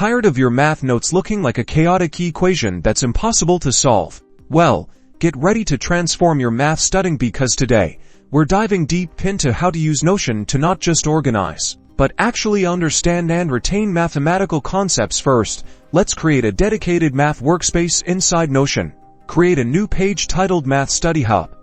Tired of your math notes looking like a chaotic equation that's impossible to solve? Well, get ready to transform your math studying, because today, we're diving deep into how to use Notion to not just organize, but actually understand and retain mathematical concepts. First, let's create a dedicated math workspace inside Notion. Create a new page titled Math Study Hub.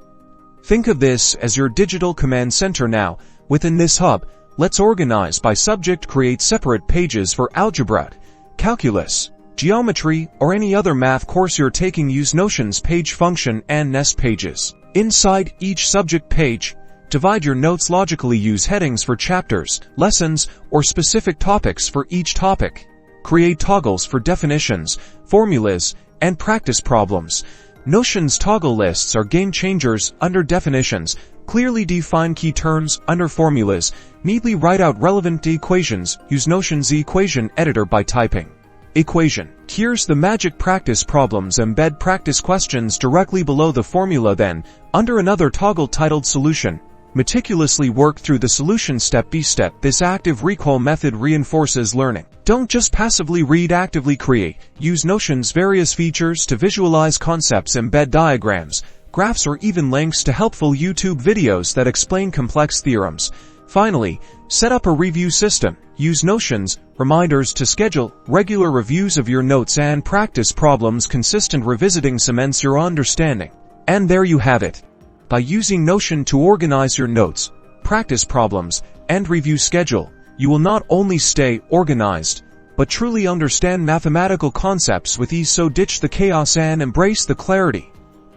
Think of this as your digital command center now. Within this hub, let's organize by subject. Create separate pages for algebra, calculus, geometry, or any other math course you're taking. Use Notion's page function and nest pages. Inside each subject page, divide your notes logically. Use headings for chapters, lessons, or specific topics for each topic. Create toggles for definitions, formulas, and practice problems. Notion's toggle lists are game changers. Under definitions, clearly define key terms. Under formulas, neatly write out relevant equations. Use Notion's equation editor by typing equation. Here's the magic: practice problems. Embed practice questions directly below the formula. Then, under another toggle titled solution, meticulously work through the solution step by step. This active recall method reinforces learning. Don't just passively read, actively create. Use Notion's various features to visualize concepts. Embed diagrams, graphs, or even links to helpful YouTube videos that explain complex theorems. Finally, set up a review system. Use Notion's reminders to schedule regular reviews of your notes and practice problems. Consistent revisiting cements your understanding. And there you have it. By using Notion to organize your notes, practice problems, and review schedule, you will not only stay organized, but truly understand mathematical concepts with ease. So ditch the chaos and embrace the clarity.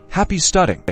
Happy studying!